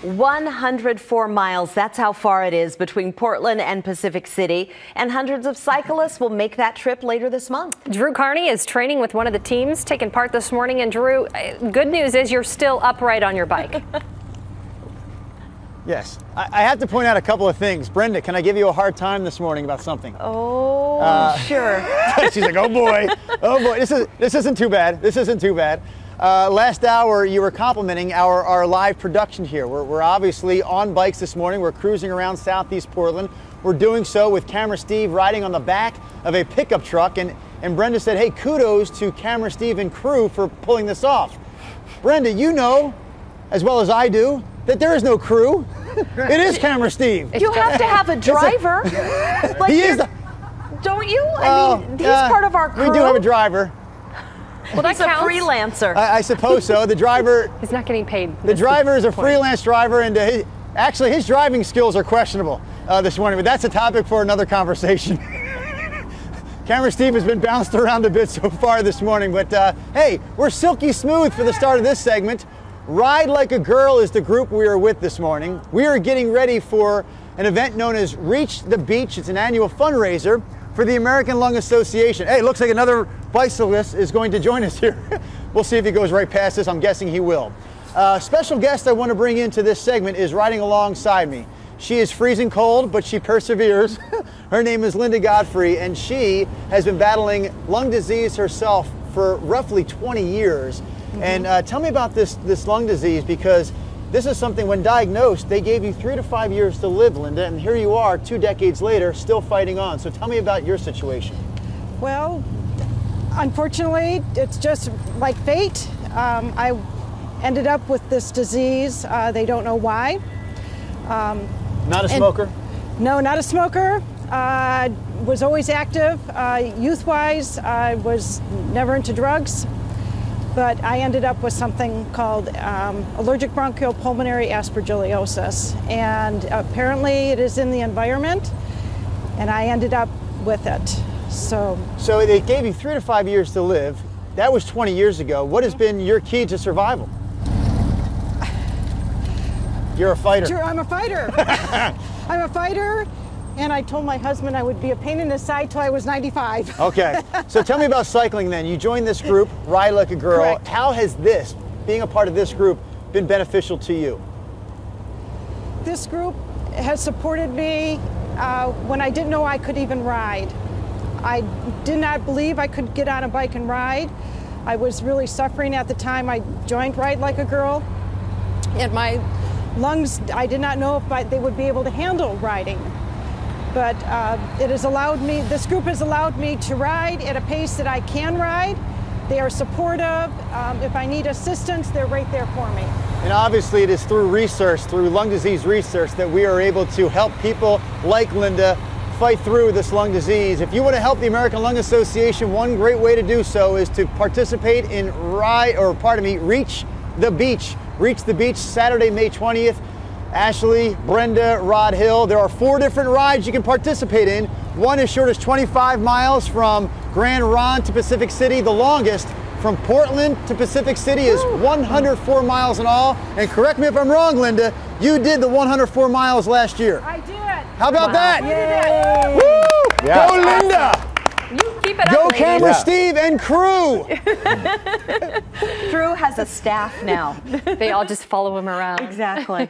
104 miles, that's how far it is between Portland and Pacific City, and hundreds of cyclists will make that trip later this month. Drew-Carney is training with one of the teams taking part this morning, and Drew, good news is you're still upright on your bike. Yes. I have to point out a couple of things. Brenda, can I give you a hard time this morning about something? Oh, sure. She's like, oh boy, oh boy. This isn't too bad. This isn't too bad. Last hour, you were complimenting our live production here. We're obviously on bikes this morning. We're cruising around Southeast Portland. We're doing so with Camera Steve riding on the back of a pickup truck. And Brenda said, hey, kudos to Camera Steve and crew for pulling this off. Brenda, you know, as well as I do, that there is no crew. It is Camera Steve. You have to have a driver. Like he is. Don't you? I mean, he's part of our crew. We do have a driver. Well, he's a freelancer. I suppose so. The driver. He's not getting paid. The driver is a freelance driver, and actually his driving skills are questionable this morning, but that's a topic for another conversation. Camera Steve has been bounced around a bit so far this morning, but hey, we're silky smooth for the start of this segment. Ride Like a Girl is the group we are with this morning. We are getting ready for an event known as Reach the Beach. It's an annual fundraiser for the American Lung Association. Hey, looks like another bicyclist is going to join us here. We'll see if he goes right past us. I'm guessing he will. Special guest I want to bring into this segment is riding alongside me. She is freezing cold, but she perseveres. Her name is Linda Godfrey, and she has been battling lung disease herself for roughly 20 years. And tell me about this lung disease, because this is something, when diagnosed, they gave you 3 to 5 years to live, Linda, and here you are 2 decades later, still fighting on. So tell me about your situation. Well, unfortunately, it's just like fate. I ended up with this disease. They don't know why. Not a smoker? No, not a smoker. Was always active. Youth-wise, I was never into drugs. But I ended up with something called allergic bronchial pulmonary aspergillosis, and apparently it is in the environment, and I ended up with it. So they gave you 3 to 5 years to live. That was 20 years ago. What has been your key to survival? You're a fighter. Sure, I'm a fighter. I'm a fighter. And I told my husband I would be a pain in the side till I was 95. Okay, so tell me about cycling then. You joined this group, Ride Like a Girl. Correct. How has this, being a part of this group, been beneficial to you? This group has supported me when I didn't know I could even ride. I did not believe I could get on a bike and ride. I was really suffering at the time I joined Ride Like a Girl. And my lungs, I did not know if they would be able to handle riding. But it has allowed me, this group has allowed me to ride at a pace that I can ride. They are supportive. If I need assistance, they're right there for me. And obviously it is through research, through lung disease research, that we are able to help people like Linda fight through this lung disease. If you want to help the American Lung Association, one great way to do so is to participate in Reach the Beach. Reach the Beach, Saturday, May 20th. Ashley, Brenda, Rod Hill. There are 4 different rides you can participate in. One as short as 25 miles from Grand Ronde to Pacific City. The longest from Portland to Pacific City is 104 miles in all. And correct me if I'm wrong, Linda, you did the 104 miles last year. I did. How about that? Yay. Woo! Yeah. Go, Linda! You keep it up, Go, lady. Camera Steve and crew! Drew has a staff now. They all just follow him around. Exactly.